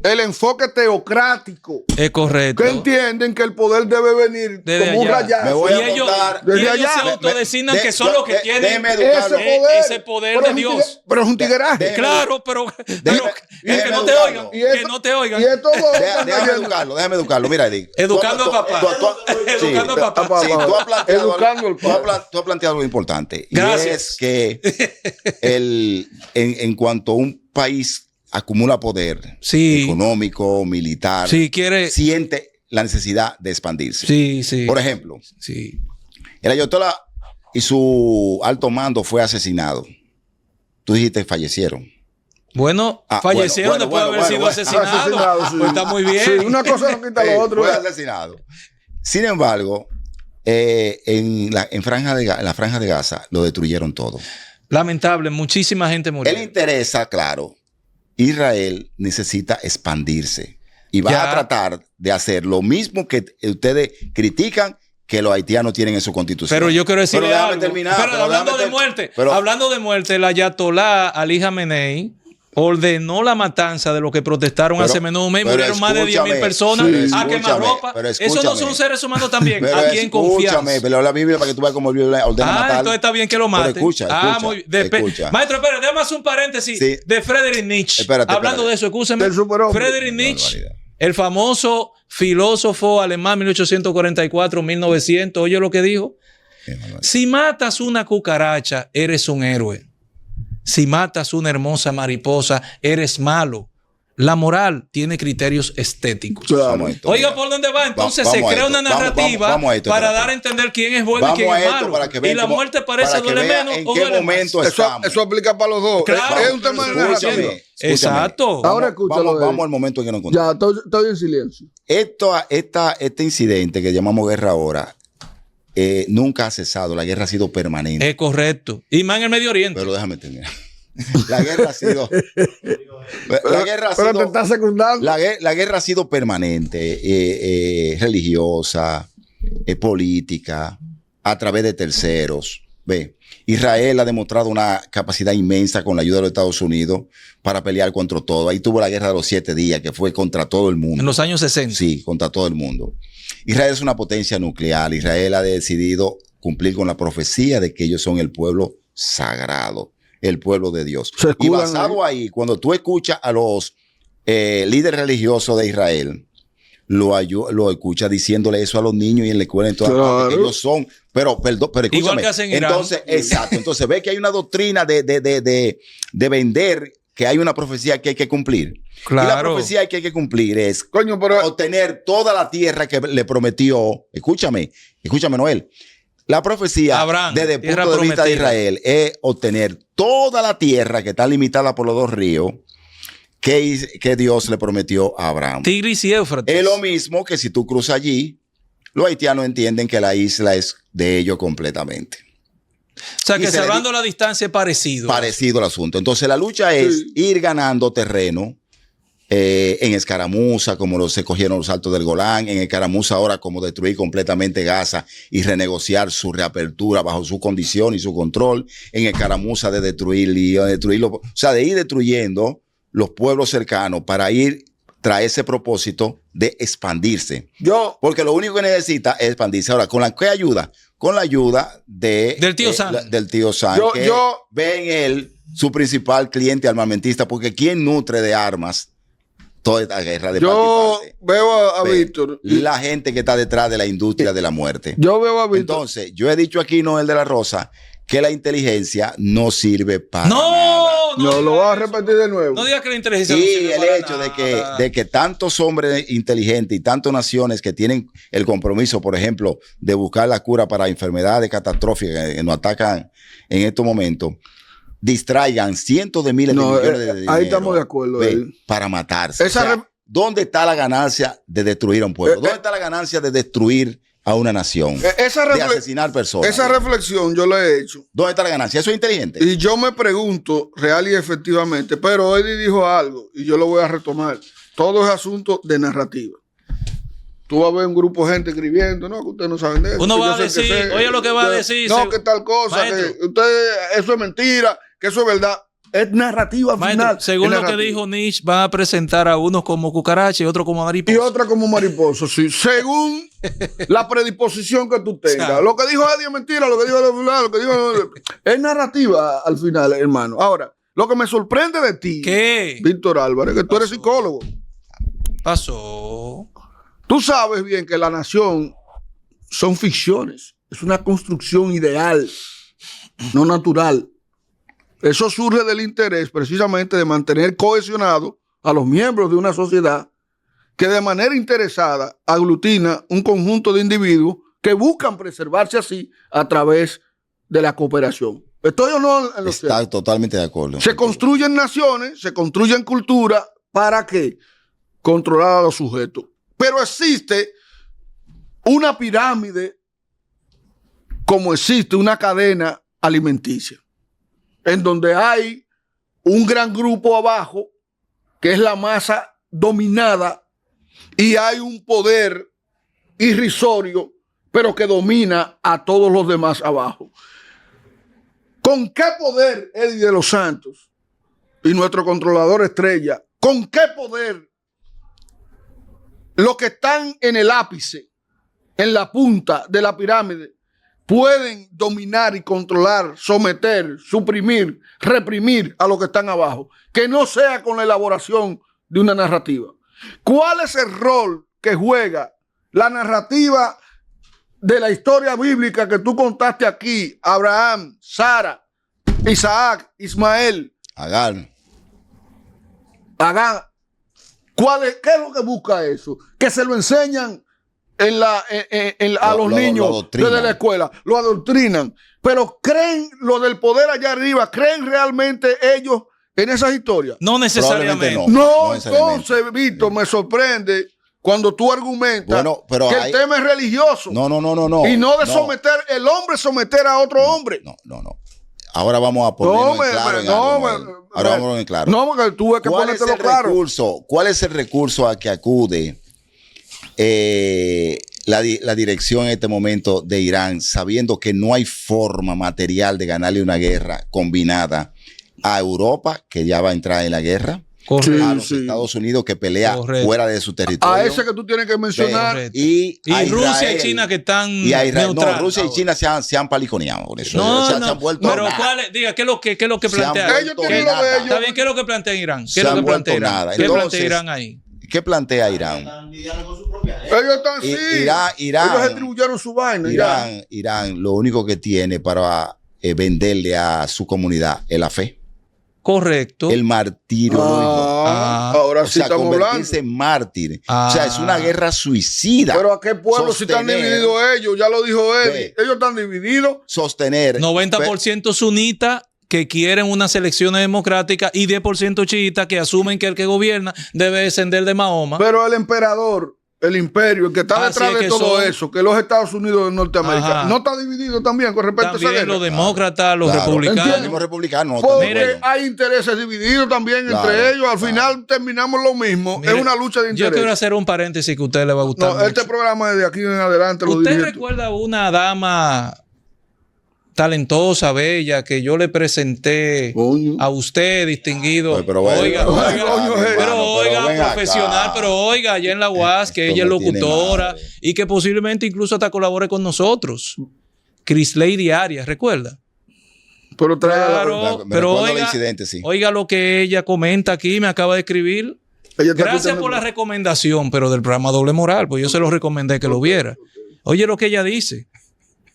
el enfoque teocrático, Es correcto. que entienden que el poder debe venir Desde como un allá. rayazo. Me voy Y a ellos, montar- y Desde ellos allá. se autodesignan que son los que tienen déjeme educarlo. ese poder de Dios. Pero es un tigueraje. De- Claro, pero déjeme que no te educarlo. oigan. Y esto- Que no te oigan. Y estos dos están Déjame cayendo. educarlo. Mira, Eddie. Educando a papá. Educando a papá. Sí, tú has planteado, Educando al papá. tú has planteado algo importante. Gracias. Y es que en cuanto un país acumula poder Sí. económico, militar, Si quiere. siente la necesidad de expandirse. Sí, sí. Por ejemplo, Sí. el ayatolá y su alto mando fue asesinado. Tú dijiste fallecieron. Bueno, Ah, fallecieron bueno, después de haber bueno, sido bueno. asesinados. Asesinado, sí. Pues está muy bien. Sí, una cosa no quita lo otro. Fue asesinado. Sin embargo, en la franja de Gaza lo destruyeron todo. Lamentable, muchísima gente murió. Él interesa, claro, Israel necesita expandirse y va Ya. a tratar de hacer lo mismo que ustedes critican que los haitianos tienen en su constitución. Pero yo quiero decirle Pero déjame algo. terminar, Pero pero hablando déjame de muerte, pero- hablando de muerte, el ayatolá Ali Jamenei ordenó la matanza de los que protestaron hace menos de un mes. Murieron más de 10,000 personas a quemarropa. Esos no son seres humanos también. Pero ¿A quién confías? Escúchame, pero la Biblia para que tú veas cómo ordena matar. Entonces está bien que lo maten. Escucha. Maestro, espera, déjame hacer un paréntesis de Friedrich Nietzsche. Hablando de eso, escúcheme. Friedrich Nietzsche, el famoso filósofo alemán 1844-1900, oye lo que dijo. Si matas una cucaracha, eres un héroe. Si matas una hermosa mariposa, eres malo. La moral tiene criterios estéticos. Claro. Oiga, ¿por dónde va? Entonces se crea una narrativa para dar a entender quién es bueno y quién es malo. Y la muerte parece duele menos o duele más. Eso aplica para los dos. Claro. Es un tema de narrativa. Exacto. Ahora escúchalo. Vamos al momento en que nos encontramos. Ya, estoy en silencio. Este incidente que llamamos guerra ahora nunca ha cesado. La guerra ha sido permanente. Es correcto. Y más en el Medio Oriente. Pero déjame terminar. La guerra ha sido. Pero te estás secundando. La guerra ha sido permanente, religiosa, política, a través de terceros. Ve, Israel ha demostrado una capacidad inmensa con la ayuda de los Estados Unidos para pelear contra todo. Ahí tuvo la guerra de los 7 días, que fue contra todo el mundo. En los años 60. Sí, contra todo el mundo. Israel es una potencia nuclear. Israel ha decidido cumplir con la profecía de que ellos son el pueblo sagrado, el pueblo de Dios. Y basado ahí, cuando tú escuchas a los líderes religiosos de Israel, lo escuchas diciéndole eso a los niños y en la escuela en todas partes, que ellos son, pero escúchame. Igual que hacen Irán. Entonces, exacto. Entonces ve que hay una doctrina de vender que hay una profecía que hay que cumplir. Claro. Y la profecía que hay que cumplir es pero obtener toda la tierra que le prometió. Escúchame, Noel. La profecía, Abraham, desde el punto de vista de Israel, es obtener toda la tierra que está limitada por los 2 ríos que Dios le prometió a Abraham. Tigris y Éufrates. Es lo mismo que si tú cruzas allí, los haitianos entienden que la isla es de ellos completamente. O sea, que salvando la distancia es parecido. Parecido al asunto. Entonces la lucha es ir ganando terreno en escaramuza, como se cogieron los altos del Golán, en escaramuza ahora como destruir completamente Gaza y renegociar su reapertura bajo su condición y su control, en escaramuza de destruirlo, o sea, de ir destruyendo los pueblos cercanos para ir tras ese propósito de expandirse. Porque lo único que necesita es expandirse. Ahora, ¿con la qué ayuda? Con la ayuda del tío Sam. Del tío Sam, que ve en él su principal cliente armamentista, porque ¿quién nutre de armas toda esta guerra de parte y parte? Veo a Víctor. La gente que está detrás de la industria de la muerte. Yo veo a Víctor. Entonces, yo he dicho aquí, Noel de la Rosa, que la inteligencia no sirve para nada. No, lo voy a repetir de nuevo. No digas que la inteligencia no sirve el hecho de que tantos hombres inteligentes y tantas naciones que tienen el compromiso, por ejemplo, de buscar la cura para enfermedades catastróficas que nos atacan en estos momentos, distraigan cientos de miles de millones de dinero. Ahí estamos de acuerdo. Para matarse. ¿Dónde está la ganancia de destruir a un pueblo? ¿Dónde está la ganancia de destruir a una nación? De asesinar personas. Esa reflexión yo la he hecho. ¿Dónde está la ganancia? ¿Eso es inteligente? Y yo me pregunto, real y efectivamente, pero Eddie dijo algo y yo lo voy a retomar. Todo es asunto de narrativa. Tú vas a ver un grupo de gente escribiendo, no, que ustedes no saben de eso. Uno va a decir, oye lo que va a decir. No, que tal cosa, que ustedes, eso es mentira, que eso es verdad. Es narrativa final. Según lo que dijo Nietzsche, van a presentar a unos como cucaracha y otros como mariposa. Y otra como mariposa, sí. Según la predisposición que tú tengas. O sea, lo que dijo Eddie es mentira, lo que dijo es narrativa al final, hermano. Ahora, lo que me sorprende de ti, Víctor Álvarez, que tú eres psicólogo. Pasó. Tú sabes bien que la nación son ficciones. Es una construcción ideal, no natural. Eso surge del interés precisamente de mantener cohesionados a los miembros de una sociedad que de manera interesada aglutina un conjunto de individuos que buscan preservarse así a través de la cooperación. ¿Estoy o no en lo Está cierto? Totalmente de acuerdo. Se construyen naciones, se construyen culturas, ¿para qué? Controlar a los sujetos. Pero existe una pirámide como existe una cadena alimenticia, en donde hay un gran grupo abajo, que es la masa dominada, y hay un poder irrisorio, pero que domina a todos los demás abajo. ¿Con qué poder, Eddie de los Santos, y nuestro controlador estrella, ¿con qué poder los que están en el ápice, en la punta de la pirámide, pueden dominar y controlar, someter, suprimir, reprimir a los que están abajo? Que no sea con la elaboración de una narrativa. ¿Cuál es el rol que juega la narrativa de la historia bíblica que tú contaste aquí? Abraham, Sara, Isaac, Ismael, Agar. Agán. ¿Qué es lo que busca eso? Que se lo enseñan a los niños desde la escuela, lo adoctrinan. Pero creen lo del poder allá arriba, creen realmente ellos en esas historias. No necesariamente. No, entonces, Víctor, me sorprende cuando tú argumentas que el tema es religioso. No. Y no de someter, el hombre someter a otro hombre. No. Ahora vamos a ponerlo en claro. No, porque tú ves que ponértelo claro. ¿Cuál es el recurso a que acude la dirección en este momento de Irán, sabiendo que no hay forma material de ganarle una guerra combinada a Europa, que ya va a entrar en la guerra? Correcto. A los Estados Unidos, que pelea fuera de su territorio. A ese que tú tienes que mencionar. Y Rusia y China, que están neutrales. No, Rusia y China se han paliconeado con eso. Se han vuelto pero diga, ¿qué es lo que plantea? Ellos tienen lo de ellos. Está bien, ¿qué es lo que plantea Irán? ¿Qué es lo que plantea Irán? ¿Qué plantea Irán ahí? ¿Qué plantea Irán? Ellos están así. Irán, ellos atribuyeron su vaina. Irán, lo único que tiene para venderle a su comunidad es la fe. Correcto. El martirio. Ahora sí estamos hablando. Convertirse en mártir. O sea, es una guerra suicida. Pero ¿a qué pueblo si están divididos ellos? Ya lo dijo Eddie. Ellos están divididos. Sostener. 90% sunita, que quieren unas elecciones democráticas, y 10% chiitas, que asumen que el que gobierna debe descender de Mahoma. Pero el emperador, el imperio, el que está detrás de todo eso, que los Estados Unidos de Norteamérica, no está dividido también con respecto a esa guerra. Los demócratas, los republicanos. Los republicanos. Porque hay intereses divididos también entre ellos. Al final terminamos lo mismo. Mire, es una lucha de intereses. Yo quiero hacer un paréntesis que a usted le va a gustar. No, este programa de aquí en adelante lo ¿Usted recuerda una dama talentosa, bella, que yo le presenté a usted, distinguido? Pero oiga, profesional, pero oiga, allá en la UAS, que ella es locutora y que posiblemente incluso hasta colabore con nosotros. Crislady Arias, ¿recuerda? Pero oiga lo que ella comenta aquí, me acaba de escribir. Gracias por la recomendación, pero del programa Doble Moral, pues yo se lo recomendé que lo viera. Oye lo que ella dice.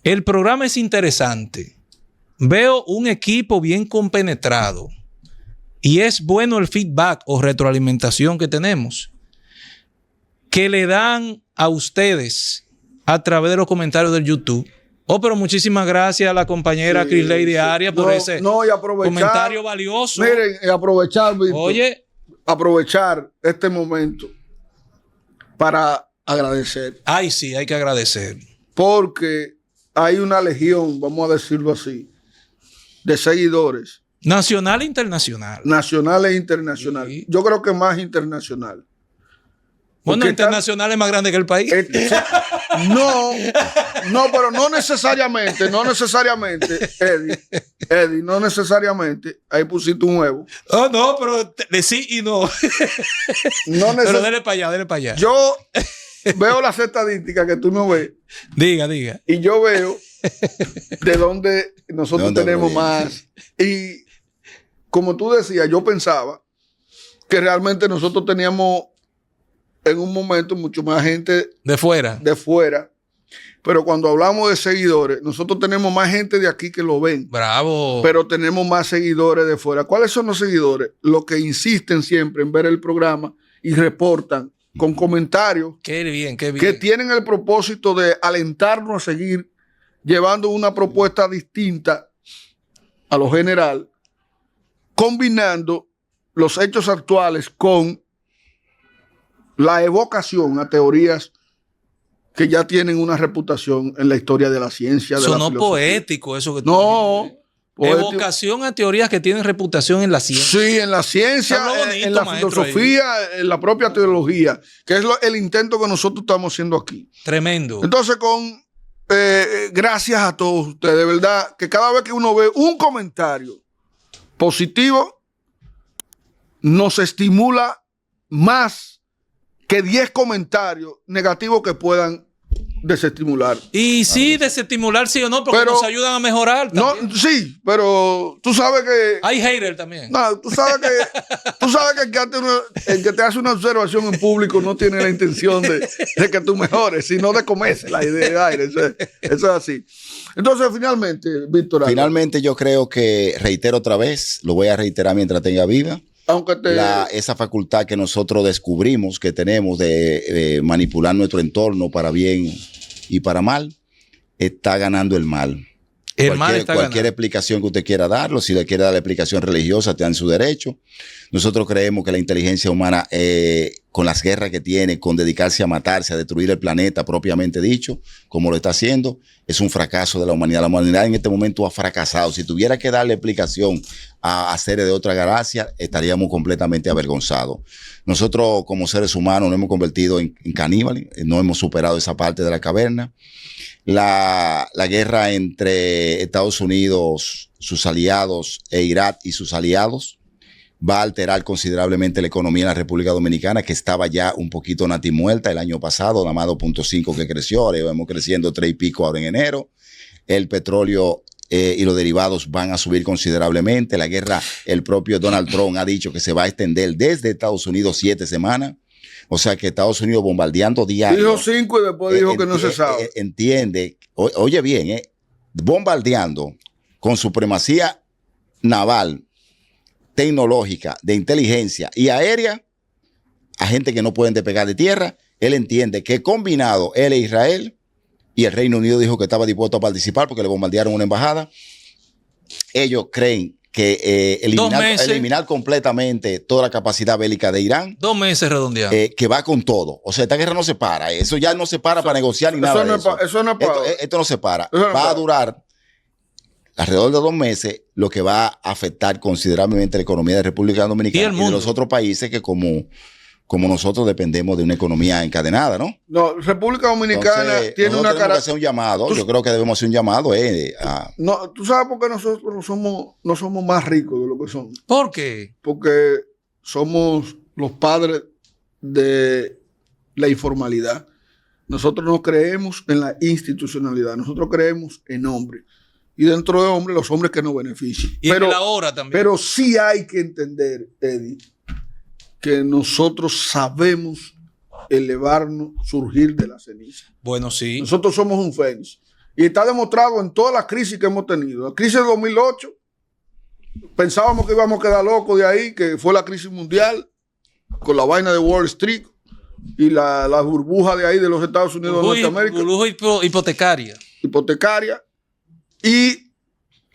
El programa es interesante. Veo un equipo bien compenetrado y es bueno el feedback o retroalimentación que tenemos, que le dan a ustedes a través de los comentarios del YouTube. Pero muchísimas gracias a la compañera Crislady Arias por ese comentario valioso. Miren, aprovechar este momento para agradecer. Ay, sí, hay que agradecer. Porque hay una legión, vamos a decirlo así, de seguidores. Nacional e internacional. Nacional e internacional. Sí. Yo creo que más internacional. Bueno, internacional es más grande que el país. No, pero no necesariamente, Eddie, no necesariamente. Ahí pusiste un huevo. No, pero de sí y no. Pero dele para allá. Yo veo las estadísticas que tú no ves. Diga. Y yo veo de dónde nosotros tenemos más. Y como tú decías, yo pensaba que realmente nosotros teníamos en un momento mucho más gente de fuera. Pero cuando hablamos de seguidores, nosotros tenemos más gente de aquí que lo ven. Bravo. Pero tenemos más seguidores de fuera. ¿Cuáles son los seguidores? Los que insisten siempre en ver el programa y reportan con comentarios. Qué bien. Que tienen el propósito de alentarnos a seguir llevando una propuesta distinta a lo general, combinando los hechos actuales con la evocación a teorías que ya tienen una reputación en la historia de la ciencia. Sonó poético eso que tú dijiste. Evocación a teorías que tienen reputación en la ciencia. Sí, en la ciencia, en la filosofía, en la propia teología, que es el intento que nosotros estamos haciendo aquí. Tremendo. Entonces, gracias a todos ustedes, de verdad, que cada vez que uno ve un comentario positivo, nos estimula más que 10 comentarios negativos que puedan desestimular. Y sí, desestimular sí o no, porque Pero- nos ayudan a mejorar No, también. sí, pero tú sabes que... Hay haters también. No, tú sabes que el que te hace una observación en público no tiene la intención de que tú mejores, sino de comerse la idea de aire. Eso es así. Entonces, finalmente, Víctor, Finalmente, yo creo que, reitero otra vez, lo voy a reiterar mientras tenga vida, aunque te... esa facultad que nosotros descubrimos que tenemos de manipular nuestro entorno para bien y para mal, está ganando el mal. El mal está Cualquier ganando. explicación que usted quiera darlo, si le quiere dar la explicación religiosa, te dan su derecho. Nosotros creemos que la inteligencia humana, con las guerras que tiene, con dedicarse a matarse, a destruir el planeta propiamente dicho, como lo está haciendo, es un fracaso de la humanidad. La humanidad en este momento ha fracasado. Si tuviera que darle explicación a seres de otra galaxia, estaríamos completamente avergonzados. Nosotros, como seres humanos, nos hemos convertido en caníbales, no hemos superado esa parte de la caverna. La guerra entre Estados Unidos, sus aliados, e Irak y sus aliados va a alterar considerablemente la economía en la República Dominicana, que estaba ya un poquito natimuerta el año pasado, nada más 2.5 que creció, ahora vamos creciendo 3 y pico ahora en enero. El petróleo y los derivados van a subir considerablemente. La guerra, el propio Donald Trump ha dicho que se va a extender desde Estados Unidos 7 semanas. O sea que Estados Unidos bombardeando diario. Dijo 5 y después dijo que no se sabe. Entiende, oye bien, bombardeando con supremacía naval, tecnológica, de inteligencia y aérea a gente que no pueden despegar de tierra. Él entiende que combinado él e Israel, y el Reino Unido dijo que estaba dispuesto a participar porque le bombardearon una embajada, ellos creen que eliminar completamente toda la capacidad bélica de Irán, 2 meses redondeando. que va con todo. O sea, esta guerra no se para. Eso ya no se para para negociar ni nada de eso. Eso no es para... Esto no se para. Eso no es Va a para- durar alrededor de 2 meses, lo que va a afectar considerablemente la economía de República Dominicana Y el de mundo. los otros países que como nosotros dependemos de una economía encadenada, ¿no? No, República Dominicana Entonces, tiene nosotros una tenemos que cara... hacer un llamado. Yo creo que debemos hacer un llamado No, tú sabes por qué nosotros no somos más ricos de lo que somos. ¿Por qué? Porque somos los padres de la informalidad. Nosotros no creemos en la institucionalidad, nosotros creemos en hombres. Y dentro de hombres, los hombres que nos benefician. Y en la hora también. Pero sí hay que entender, Eddie, que nosotros sabemos elevarnos, surgir de la ceniza. Bueno, sí. Nosotros somos un fénix. Y está demostrado en todas las crisis que hemos tenido. La crisis de 2008, pensábamos que íbamos a quedar locos de ahí, que fue la crisis mundial, con la vaina de Wall Street y la burbuja de ahí de los Estados Unidos de Norteamérica, Burbuja hipotecaria. hipotecaria. Y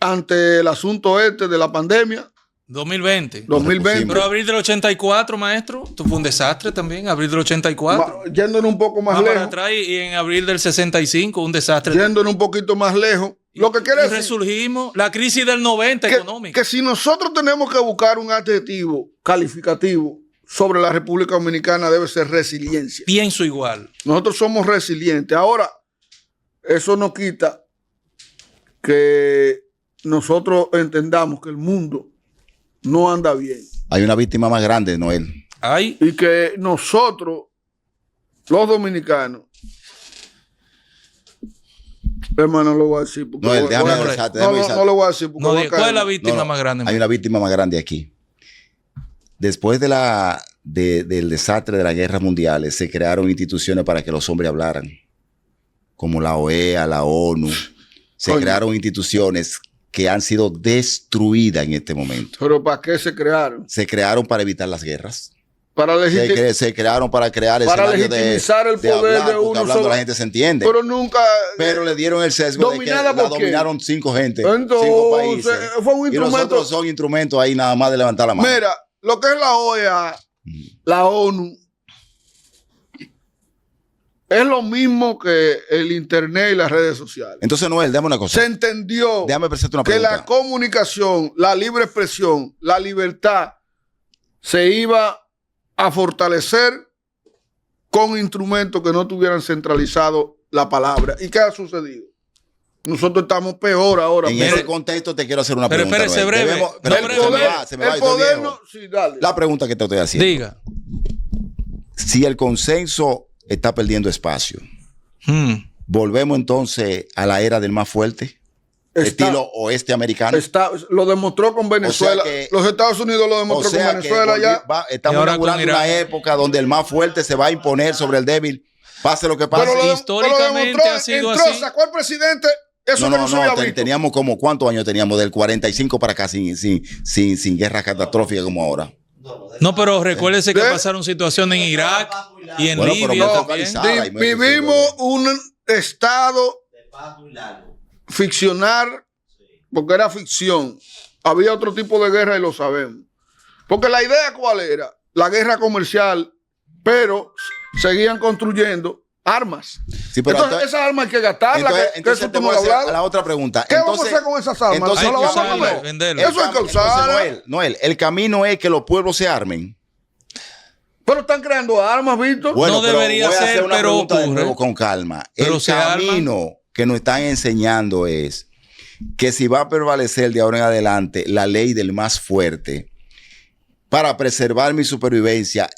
ante el asunto de la pandemia, 2020. 2020, Pero abril del 84, maestro, esto fue un desastre también. Abril del 84. yéndonos un poco más Más para lejos, atrás y en abril del 65, un desastre. yéndonos un poquito más lejos, lo que quiere Y decir resurgimos. La crisis del 90 económica. que si nosotros tenemos que buscar un adjetivo calificativo sobre la República Dominicana, debe ser resiliencia. Pienso igual. Nosotros somos resilientes. Ahora, eso no quita que nosotros entendamos que el mundo no anda bien Hay una víctima más grande, Noel. Ay, y que nosotros, los dominicanos, hermano, no lo voy a decir porque Noel, voy- déjame voy a- avisarte, no, déjame no, avisarte. no lo voy a decir porque no, voy a ¿cuál es caer. la víctima No, más grande? Hay una víctima más grande aquí. Después del desastre de las guerras mundiales, se crearon instituciones para que los hombres hablaran, como la OEA, la ONU. Se Coño. crearon instituciones que han sido destruidas en este momento. Pero ¿para qué se crearon? Se crearon para evitar las guerras. Para Se crearon para crear Para escenarios legitimizar el poder hablar, de uno porque hablando sobre- la gente se entiende. pero nunca... Pero le dieron el sesgo de que ¿Dominada la por quién? dominaron 5 gente, Entonces, 5 países. fue un Y instrumento... nosotros son instrumentos ahí nada más de levantar la mano. Mira, lo que es la OEA, la ONU, es lo mismo que el internet y las redes sociales. Entonces, Noel, déjame una cosa. Se entendió Déjame hacerte una que pregunta. la comunicación, la libre expresión, la libertad se iba a fortalecer con instrumentos que no tuvieran centralizado la palabra. ¿Y qué ha sucedido? Nosotros estamos peor ahora. En ese contexto te quiero hacer una Pero pregunta. espérese, Noel. breve. Pero No, se breve. me va, se me va, El estoy poder viejo. no... Sí, dale. La pregunta que te estoy haciendo. Diga. Si el consenso está perdiendo espacio, volvemos entonces a la era del más fuerte, Está- estilo oeste americano. Lo demostró con Venezuela. O sea que- los Estados Unidos lo demostró con Venezuela ya. Estamos Y ahora inaugurando con una Irán. época donde el más fuerte se va a imponer sobre el débil, pase lo que pase. Pero lo históricamente demostró, ha sido entró, así. sacó al presidente. Eso no se había visto. Teníamos como, ¿cuántos años teníamos? Del 45 para acá sin guerra catastrófica como ahora. No, pero recuérdese que ¿Eh? pasaron situaciones en Irak y en Bueno, pero Libia más también. localizada. Vivimos un estado De paz muy largo. ficcional, porque era ficción. Había otro tipo de guerra y lo sabemos. Porque la idea, ¿cuál era? La guerra comercial, pero seguían construyendo armas. Sí, pero Entonces, esas armas hay que gastarlas. entonces que te eso tú voy no a lo hacer hablas. la otra pregunta. ¿Qué vamos a hacer con esas armas? entonces- ¿No las Hay que vamos a usarlas, comer? venderlas. Eso hay que usarlo. Noel, el camino es que los pueblos se armen. Pero están creando armas, Víctor. No debería voy a ser, hacer una pero pregunta de ocurre. nuevo con calma. Pero El se camino que nos están enseñando es que si va a prevalecer de ahora en adelante la ley del más fuerte para preservar mi supervivencia,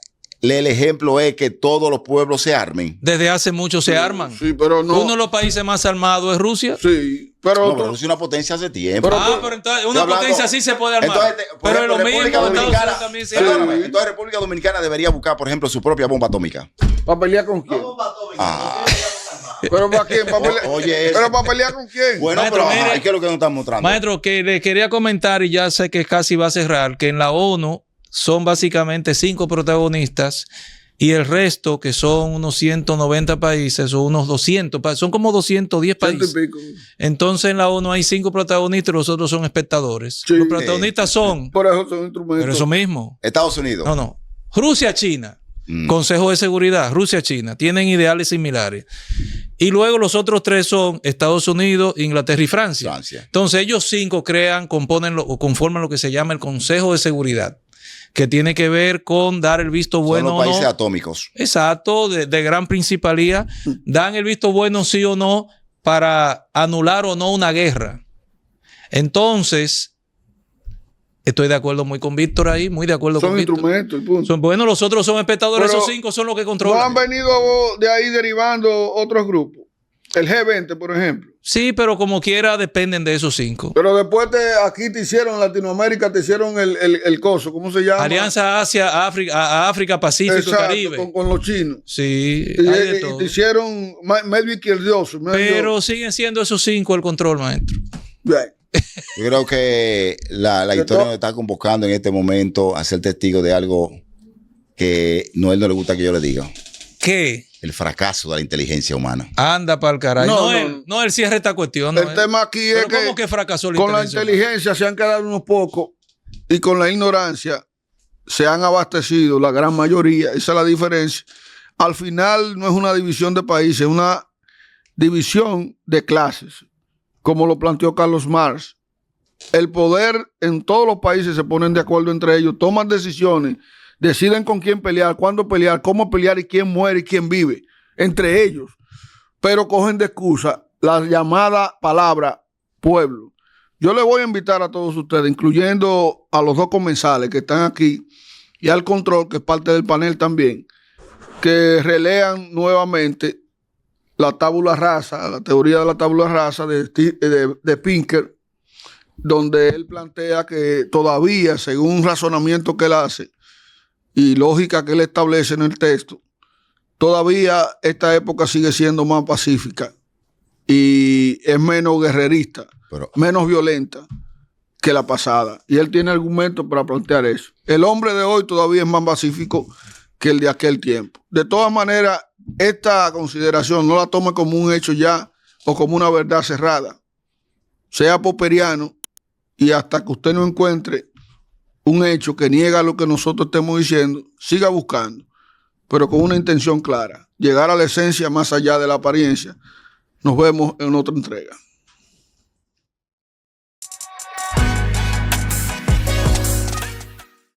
el ejemplo es que todos los pueblos se armen. Desde hace mucho se arman. Sí, pero no. Uno de los países más armados es Rusia. Sí, pero No, otro- pero es una potencia hace tiempo. Pero entonces una Estoy potencia hablando- así se puede armar. Entonces, por pero es ejemplo, lo mismo, República Estados Dominicana, Unidos también se perdóname, arma. entonces República Dominicana debería buscar, por ejemplo, su propia bomba atómica. ¿para pelear con quién? Vamos para Atómica, Ah. no queremos armar. ¿Pero para quién? ¿Para pelear? Oye, eso. ¿Pero para pelear con quién? Bueno, Maestro, pero ajá, mire. ¿qué es lo que nos están mostrando? Maestro, que le quería comentar, y ya sé que casi va a cerrar, que en la ONU son básicamente 5 protagonistas y el resto, que son unos 190 países o unos 200, son como 210 Ciento y países. pico. Entonces en la ONU hay 5 protagonistas y los otros son espectadores. Sí. Los protagonistas son, Por eso son instrumentos. pero eso mismo. Estados Unidos. No. Rusia, China. Mm. Consejo de Seguridad, Rusia, China, tienen ideales similares. Y luego los otros 3 son Estados Unidos, Inglaterra y Francia. Francia. Entonces ellos 5 conforman lo que se llama el Consejo de Seguridad, que tiene que ver con dar el visto Son bueno los o países no. atómicos. Exacto, de gran principalía, dan el visto bueno sí o no para anular o no una guerra. Entonces, estoy de acuerdo muy con Víctor ahí, muy de acuerdo Son con Víctor. instrumentos, y punto. Bueno, los otros son espectadores, Pero esos 5 son los que No controlan. han venido de ahí derivando otros grupos. El G20, por ejemplo. Sí, pero como quiera dependen de esos 5. Pero después aquí te hicieron, en Latinoamérica te hicieron el coso. ¿Cómo se llama? Alianza Asia, África, Pacífico, Exacto, Caribe. con los chinos. Sí, Y, hay de y todo. te hicieron medio izquierdoso. Pero siguen siendo esos 5 el control, maestro. Bien. Yo creo que la historia nos está convocando en este momento a ser testigo de algo que no él no le gusta que yo le diga. ¿Qué? El fracaso de la inteligencia humana. Anda para el carajo. No, No, él cierra esta cuestión. El tema aquí es Pero que ¿cómo que fracasó la con la inteligencia? inteligencia se han quedado unos pocos y con la ignorancia se han abastecido la gran mayoría. Esa es la diferencia. Al final no es una división de países, es una división de clases, como lo planteó Carlos Marx. El poder en todos los países se ponen de acuerdo entre ellos, toman decisiones, deciden con quién pelear, cuándo pelear, cómo pelear y quién muere y quién vive, entre ellos. Pero cogen de excusa la llamada palabra pueblo. Yo le voy a invitar a todos ustedes, incluyendo a los 2 comensales que están aquí y al control, que es parte del panel también, que relean nuevamente la tabula rasa, la teoría de la tabula rasa de Pinker, donde él plantea que todavía, según un razonamiento que él hace y lógica que él establece en el texto, todavía esta época sigue siendo más pacífica y es menos guerrerista, Pero menos violenta que la pasada. Y él tiene argumentos para plantear eso. El hombre de hoy todavía es más pacífico que el de aquel tiempo. De todas maneras, esta consideración no la tome como un hecho ya o como una verdad cerrada. Sea popperiano y hasta que usted no encuentre un hecho que niega lo que nosotros estemos diciendo, siga buscando, pero con una intención clara. Llegar a la esencia más allá de la apariencia. Nos vemos en otra entrega.